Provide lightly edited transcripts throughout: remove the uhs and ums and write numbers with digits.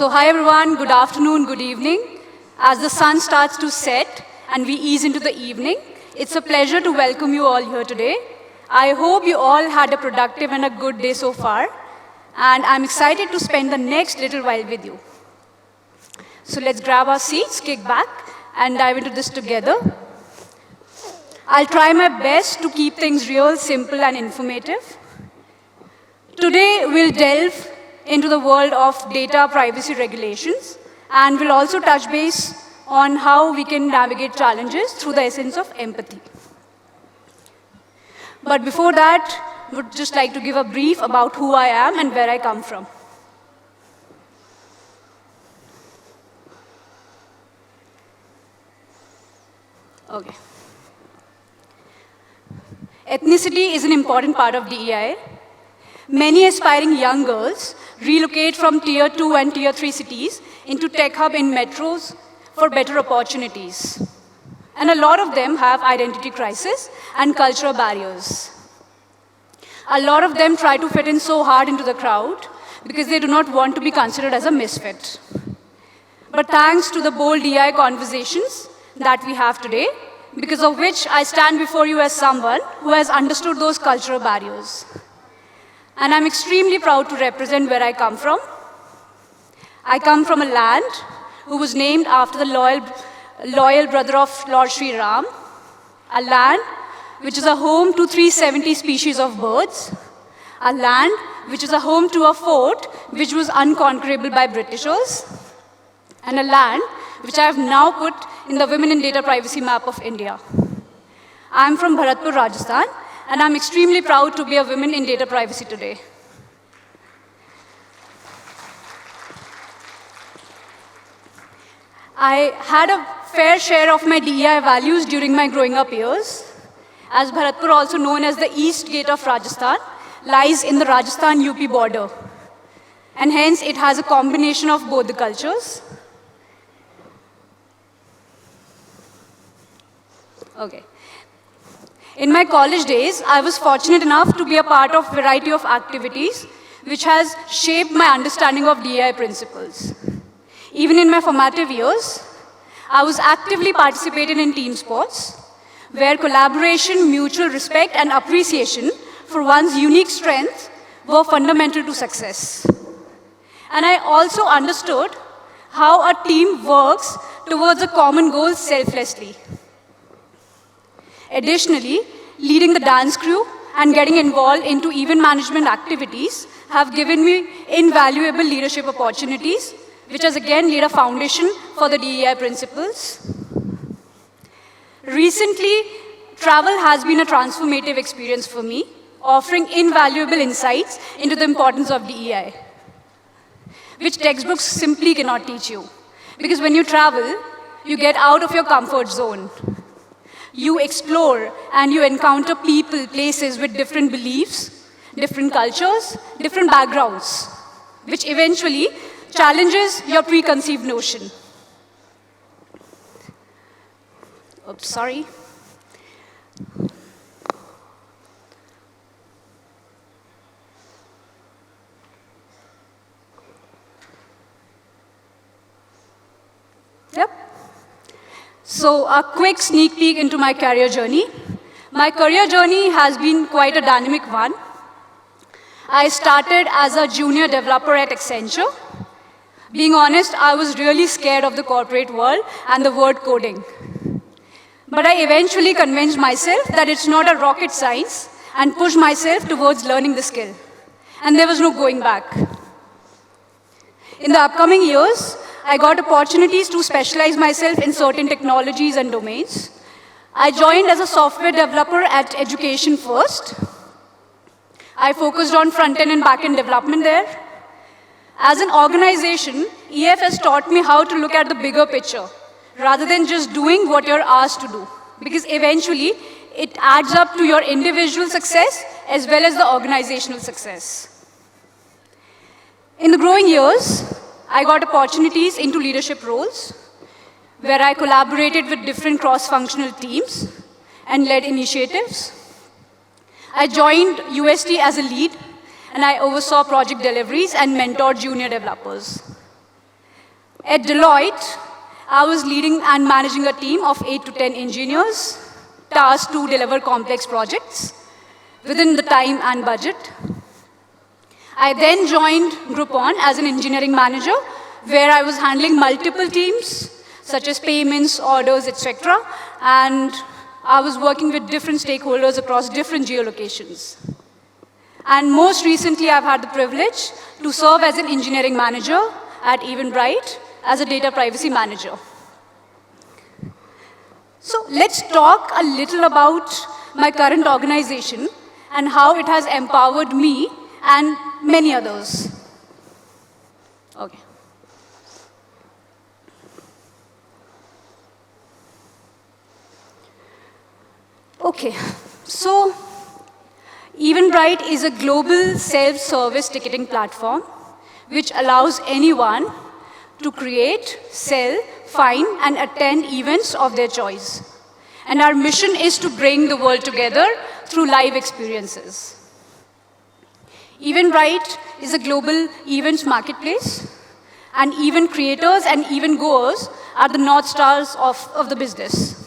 So hi everyone, good afternoon, good evening. As the sun starts to set and we ease into the evening, it's a pleasure to welcome you all here today. I hope you all had a productive and a good day so far, and I'm excited to spend the next little while with you. So let's grab our seats, kick back, and dive into this together. I'll try my best to keep things real, simple, and informative. Today, we'll delve into the world of data privacy regulations, and we'll also touch base on how we can navigate challenges through the essence of empathy. But before that, I would just like to give a brief about who I am and where I come from. Okay. Ethnicity is an important part of DEIA. Many aspiring young girls relocate from Tier 2 and Tier 3 cities into tech hub in metros for better opportunities. And a lot of them have identity crisis and cultural barriers. A lot of them try to fit in so hard into the crowd because they do not want to be considered as a misfit. But thanks to the bold DEI conversations that we have today, because of which I stand before you as someone who has understood those cultural barriers. And I'm extremely proud to represent where I come from. I come from a land who was named after the loyal brother of Lord Sri Ram, a land which is a home to 370 species of birds, a land which is a home to a fort which was unconquerable by Britishers, and a land which I have now put in the Women in Data Privacy map of India. I'm from Bharatpur, Rajasthan, and I'm extremely proud to be a woman in data privacy today. I had a fair share of my DEI values during my growing up years, as Bharatpur, also known as the East Gate of Rajasthan, lies in the Rajasthan-UP border, and hence it has a combination of both the cultures. Okay. In my college days, I was fortunate enough to be a part of a variety of activities which has shaped my understanding of DEI principles. Even in my formative years, I was actively participating in team sports, where collaboration, mutual respect, and appreciation for one's unique strengths were fundamental to success. And I also understood how a team works towards a common goal selflessly. Additionally, leading the dance crew and getting involved into event management activities have given me invaluable leadership opportunities, which has again laid a foundation for the DEI principles. Recently, travel has been a transformative experience for me, offering invaluable insights into the importance of DEI, which textbooks simply cannot teach you. Because when you travel, you get out of your comfort zone. You explore and you encounter people, places with different beliefs, different cultures, different backgrounds, which eventually challenges your preconceived notion. Oops, sorry. Yep. So a quick sneak peek into my career journey. My career journey has been quite a dynamic one. I started as a junior developer at Accenture. Being honest, I was really scared of the corporate world and the word coding. But I eventually convinced myself that it's not a rocket science and pushed myself towards learning the skill. And there was no going back. In the upcoming years, I got opportunities to specialize myself in certain technologies and domains. I joined as a software developer at Education First. I focused on front-end and back-end development there. As an organization, EF has taught me how to look at the bigger picture, rather than just doing what you're asked to do, because eventually it adds up to your individual success as well as the organizational success. In the growing years, I got opportunities into leadership roles, where I collaborated with different cross-functional teams and led initiatives. I joined UST as a lead, and I oversaw project deliveries and mentored junior developers. At Deloitte, I was leading and managing a team of 8 to 10 engineers, tasked to deliver complex projects within the time and budget. I then joined Groupon as an engineering manager, where I was handling multiple teams, such as payments, orders, etc. And I was working with different stakeholders across different geolocations. And most recently, I've had the privilege to serve as an engineering manager at Eventbrite as a data privacy manager. So let's talk a little about my current organization and how it has empowered me and many others. Okay. Okay, so Eventbrite is a global self-service ticketing platform which allows anyone to create, sell, find, and attend events of their choice. And our mission is to bring the world together through live experiences. Eventbrite is a global events marketplace, and event creators and event goers are the North Stars of the business.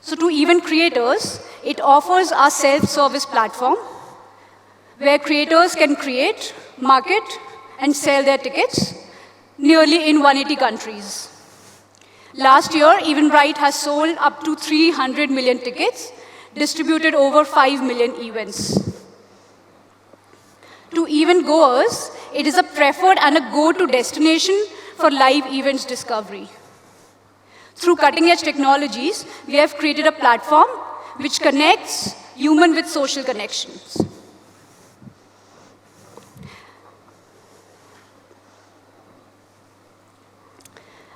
So to event creators, it offers a self-service platform where creators can create, market, and sell their tickets nearly in 180 countries. Last year, Eventbrite has sold up to 300 million tickets, distributed over 5 million events. To event goers, it is a preferred and a go-to destination for live events discovery. Through cutting-edge technologies, we have created a platform which connects human with social connections.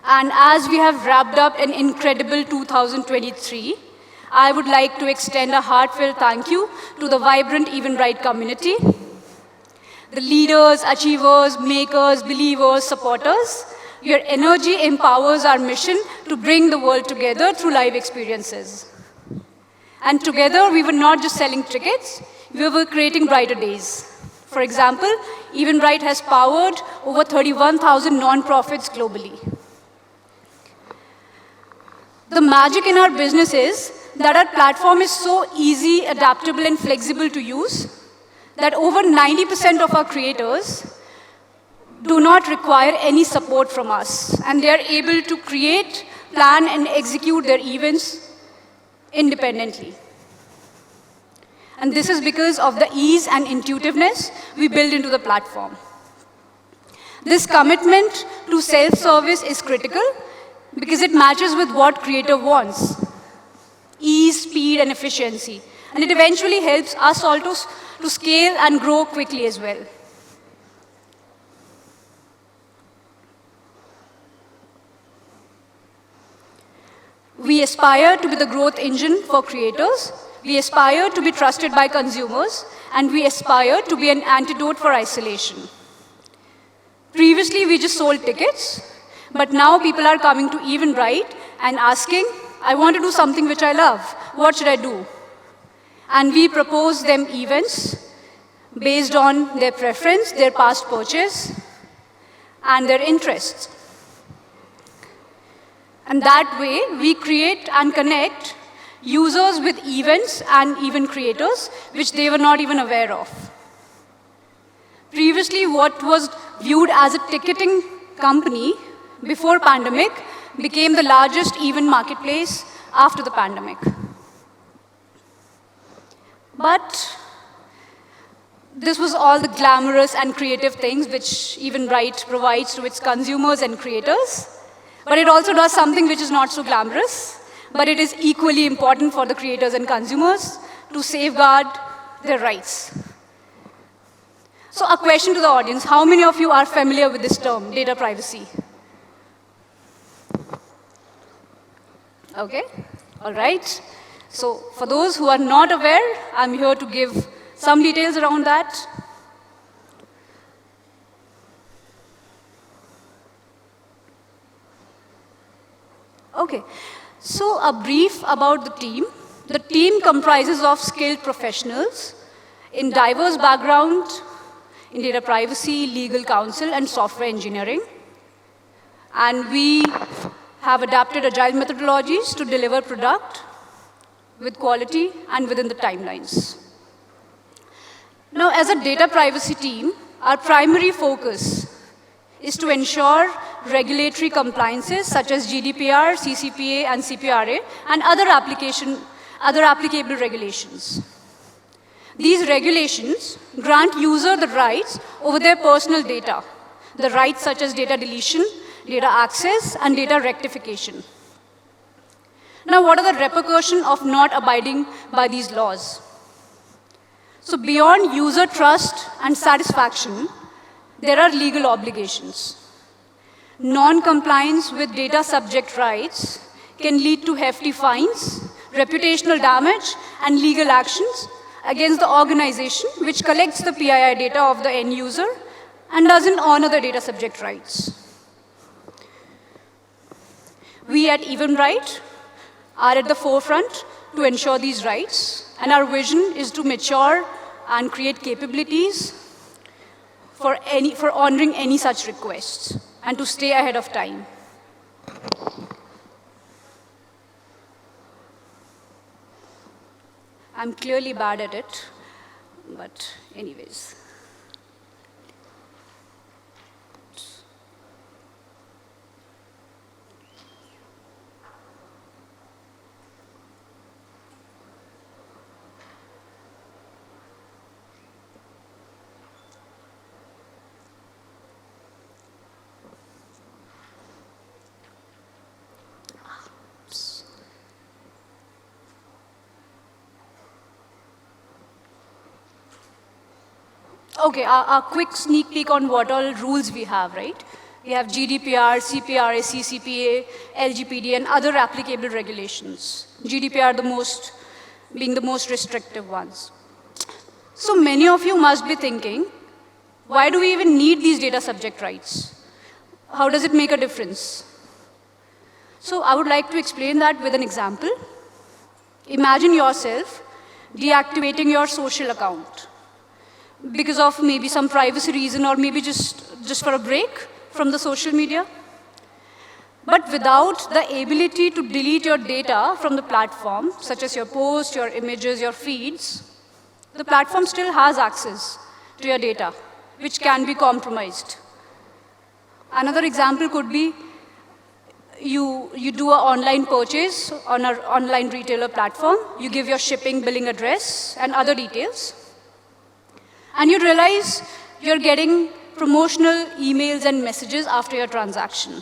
And as we have wrapped up an incredible 2023, I would like to extend a heartfelt thank you to the vibrant Eventbrite community, the leaders, achievers, makers, believers, supporters. Your energy empowers our mission to bring the world together through live experiences. And together, we were not just selling tickets, we were creating brighter days. For example, Eventbrite has powered over 31,000 nonprofits globally. The magic in our business is that our platform is so easy, adaptable, and flexible to use that over 90% of our creators do not require any support from us, and they are able to create, plan, and execute their events independently. And this is because of the ease and intuitiveness we build into the platform. This commitment to self-service is critical because it matches with what creator wants: ease, speed, and efficiency. And it eventually helps us all to scale and grow quickly as well. We aspire to be the growth engine for creators. We aspire to be trusted by consumers. And we aspire to be an antidote for isolation. Previously, we just sold tickets. But now people are coming to Eventbrite and asking, I want to do something which I love. What should I do? And we propose them events based on their preference, their past purchase, and their interests. And that way, we create and connect users with events and event creators, which they were not even aware of. Previously, what was viewed as a ticketing company before pandemic became the largest event marketplace after the pandemic. But this was all the glamorous and creative things which Eventbrite provides to its consumers and creators. But it also does something which is not so glamorous, but it is equally important for the creators and consumers to safeguard their rights. So a question to the audience: how many of you are familiar with this term, data privacy? Okay, all right. So for those who are not aware, I'm here to give some details around that. Okay, so a brief about the team. The team comprises of skilled professionals in diverse backgrounds in data privacy, legal counsel, and software engineering. And we have adapted agile methodologies to deliver product with quality and within the timelines. Now, as a data privacy team, our primary focus is to ensure regulatory compliances such as GDPR, CCPA, and CPRA, and other applicable regulations. These regulations grant user the rights over their personal data, the rights such as data deletion, data access, and data rectification. Now, what are the repercussions of not abiding by these laws? So beyond user trust and satisfaction, there are legal obligations. Non-compliance with data subject rights can lead to hefty fines, reputational damage, and legal actions against the organization which collects the PII data of the end user and doesn't honor the data subject rights. We at Eventbrite are at the forefront to ensure these rights, and our vision is to mature and create capabilities for honoring any such requests and to stay ahead of time. I'm clearly bad at it, but anyways. Okay, a quick sneak peek on what all rules we have, right? We have GDPR, CPRA, CCPA, LGPD, and other applicable regulations. GDPR being the most restrictive ones. So many of you must be thinking, why do we even need these data subject rights? How does it make a difference? So I would like to explain that with an example. Imagine yourself deactivating your social account because of maybe some privacy reason or maybe just for a break from the social media. But without the ability to delete your data from the platform, such as your posts, your images, your feeds, the platform still has access to your data, which can be compromised. Another example could be you do an online purchase on an online retailer platform, you give your shipping, billing address, and other details, and you realize you're getting promotional emails and messages after your transaction.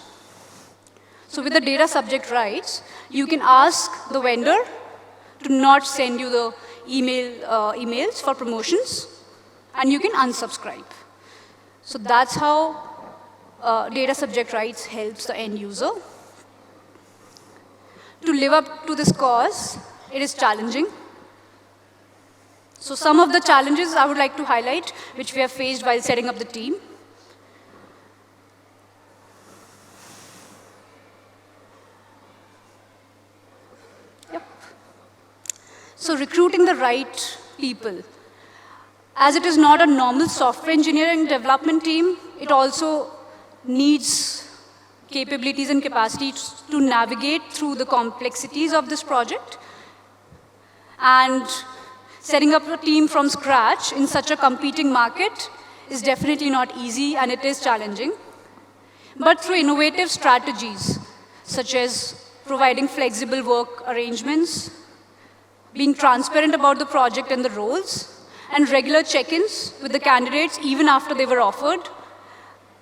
So with the data subject rights, you can ask the vendor to not send you the emails for promotions, and you can unsubscribe. So that's how data subject rights helps the end user. To live up to this cause, it is challenging. So some of the challenges I would like to highlight, which we have faced while setting up the team. Yep. So recruiting the right people. As it is not a normal software engineering development team, it also needs capabilities and capacity to navigate through the complexities of this project. And setting up a team from scratch in such a competing market is definitely not easy, and it is challenging. But through innovative strategies, such as providing flexible work arrangements, being transparent about the project and the roles, and regular check-ins with the candidates even after they were offered,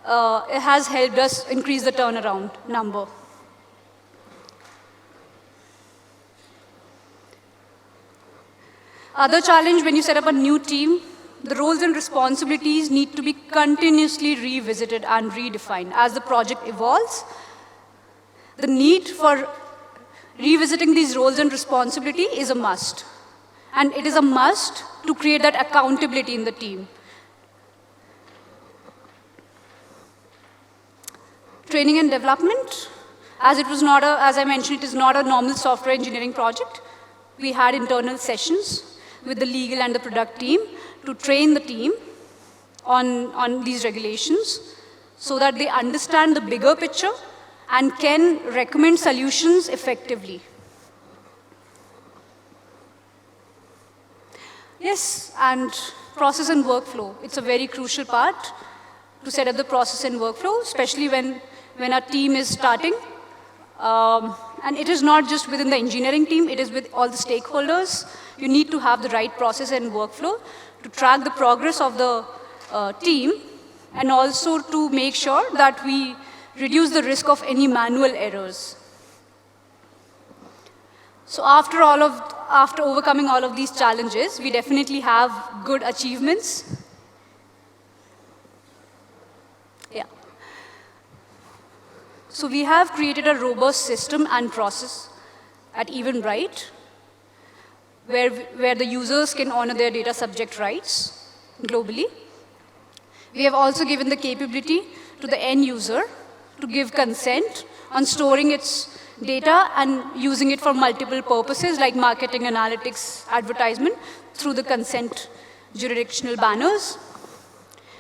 it has helped us increase the turnaround number. Other challenge when you set up a new team, the roles and responsibilities need to be continuously revisited and redefined as the project evolves. The need for revisiting these roles and responsibility is a must. And it is a must to create that accountability in the team. Training and development, as I mentioned, it is not a normal software engineering project. We had internal sessions with the legal and the product team to train the team on these regulations so that they understand the bigger picture and can recommend solutions effectively. Yes, and process and workflow. It's a very crucial part to set up the process and workflow, especially when our team is starting. And it is not just within the engineering team, it is with all the stakeholders. You need to have the right process and workflow to track the progress of the team, and also to make sure that we reduce the risk of any manual errors. So after overcoming all of these challenges, we definitely have good achievements. Yeah. So we have created a robust system and process at Eventbrite, where the users can honor their data subject rights globally. We have also given the capability to the end user to give consent on storing its data and using it for multiple purposes like marketing, analytics, advertisement through the consent jurisdictional banners.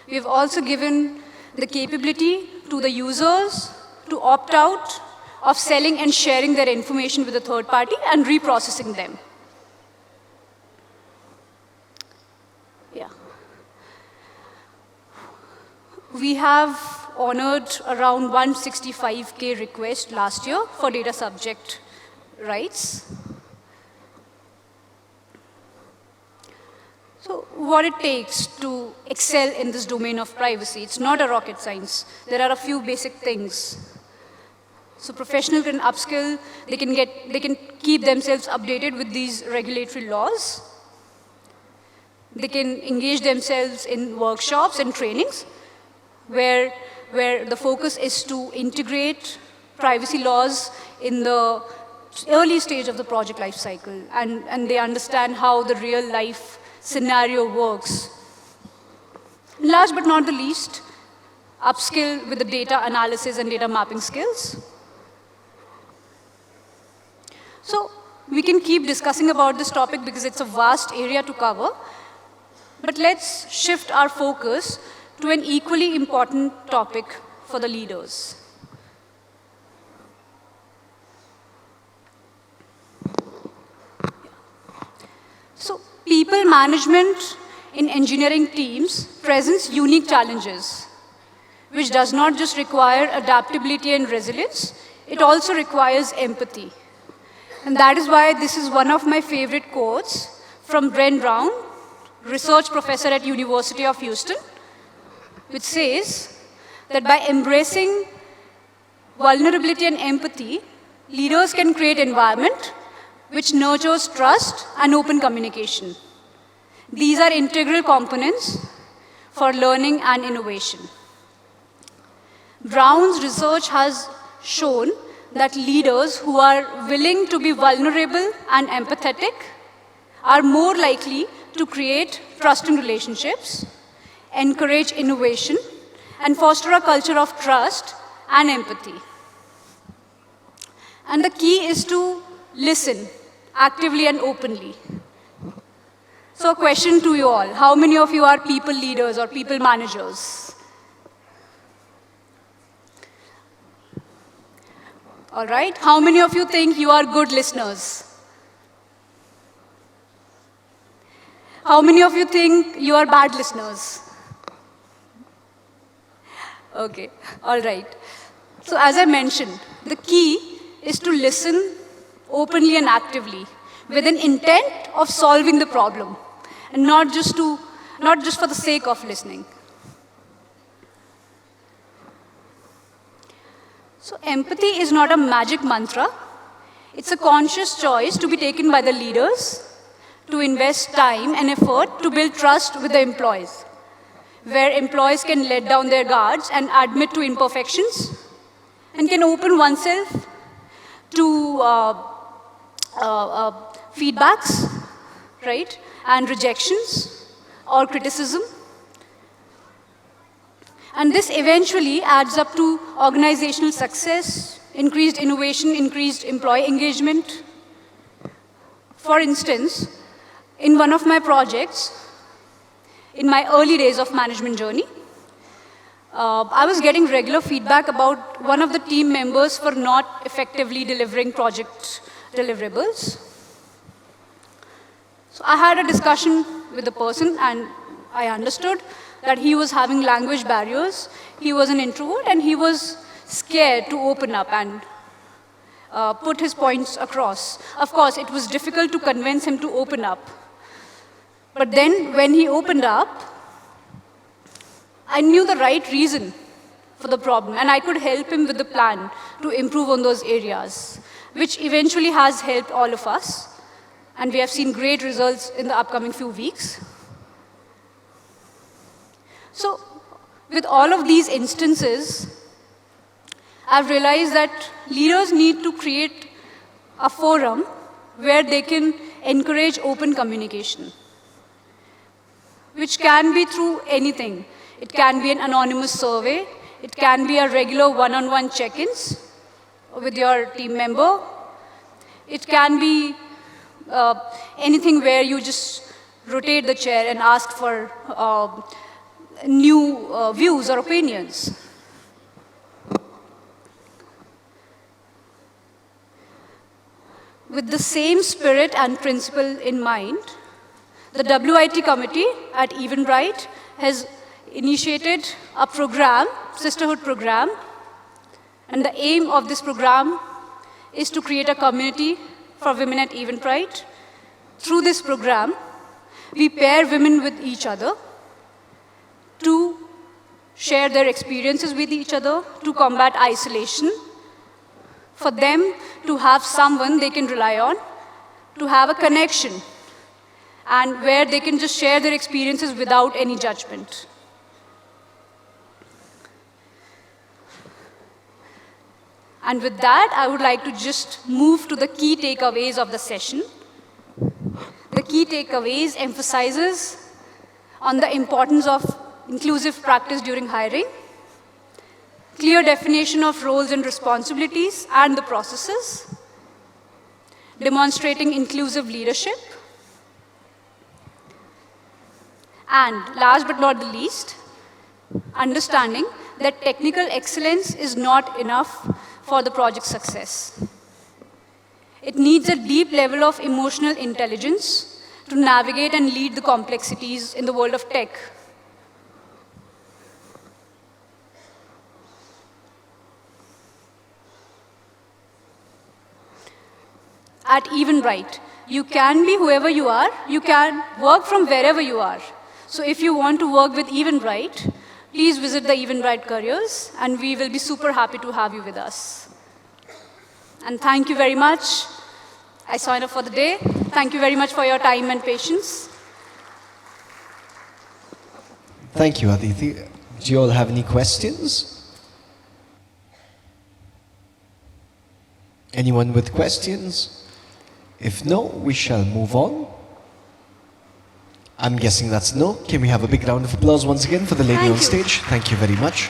We have also given the capability to the users to opt out of selling and sharing their information with a third party and reprocessing them. Yeah. We have honored around 165K requests last year for data subject rights. So what it takes to excel in this domain of privacy, it's not a rocket science. There are a few basic things. So professionals can upskill, they can keep themselves updated with these regulatory laws. They can engage themselves in workshops and trainings where the focus is to integrate privacy laws in the early stage of the project life cycle, and they understand how the real life scenario works. Last but not the least, upskill with the data analysis and data mapping skills. So we can keep discussing about this topic because it's a vast area to cover, but let's shift our focus to an equally important topic for the leaders. So people management in engineering teams presents unique challenges, which does not just require adaptability and resilience, it also requires empathy. And that is why this is one of my favorite quotes from Brent Brown, research professor at University of Houston, which says that by embracing vulnerability and empathy, leaders can create an environment which nurtures trust and open communication. These are integral components for learning and innovation. Brown's research has shown that leaders who are willing to be vulnerable and empathetic are more likely to create trusting relationships, encourage innovation, and foster a culture of trust and empathy. And the key is to listen actively and openly. So a question to you all, how many of you are people leaders or people managers? All right, how many of you think you are good listeners? How many of you think you are bad listeners? Okay, all right. So as I mentioned, the key is to listen openly and actively with an intent of solving the problem, and not just for the sake of listening. So empathy is not a magic mantra. It's a conscious choice to be taken by the leaders to invest time and effort to build trust with the employees, where employees can let down their guards and admit to imperfections and can open oneself to feedbacks, right, and rejections or criticism. And this eventually adds up to organizational success, increased innovation, increased employee engagement. For instance, in one of my projects, in my early days of management journey, I was getting regular feedback about one of the team members for not effectively delivering project deliverables. So I had a discussion with the person, and I understood that he was having language barriers. He was an introvert, and he was scared to open up and put his points across. Of course, it was difficult to convince him to open up. But then, when he opened up, I knew the right reason for the problem, and I could help him with the plan to improve on those areas, which eventually has helped all of us. And we have seen great results in the upcoming few weeks. So, with all of these instances, I've realized that leaders need to create a forum where they can encourage open communication, which can be through anything. It can be an anonymous survey. It can be a regular one-on-one check-ins with your team member. It can be anything where you just rotate the chair and ask for new views or opinions. With the same spirit and principle in mind, the WIT committee at Eventbrite has initiated a program, sisterhood program, and the aim of this program is to create a community for women at Eventbrite. Through this program, we pair women with each other to share their experiences with each other, to combat isolation, for them to have someone they can rely on, to have a connection, and where they can just share their experiences without any judgment. And with that, I would like to just move to the key takeaways of the session. The key takeaways emphasizes on the importance of inclusive practice during hiring, clear definition of roles and responsibilities and the processes, demonstrating inclusive leadership, and last but not the least, understanding that technical excellence is not enough for the project success. It needs a deep level of emotional intelligence to navigate and lead the complexities in the world of tech. At Eventbrite, you can be whoever you are. You can work from wherever you are. So if you want to work with Eventbrite, please visit the Eventbrite careers, and we will be super happy to have you with us. And thank you very much. I sign off for the day. Thank you very much for your time and patience. Thank you, Aditi. Do you all have any questions? Anyone with questions? If no, we shall move on. I'm guessing that's no. Can we have a big round of applause once again for the lady on stage? Thank you very much.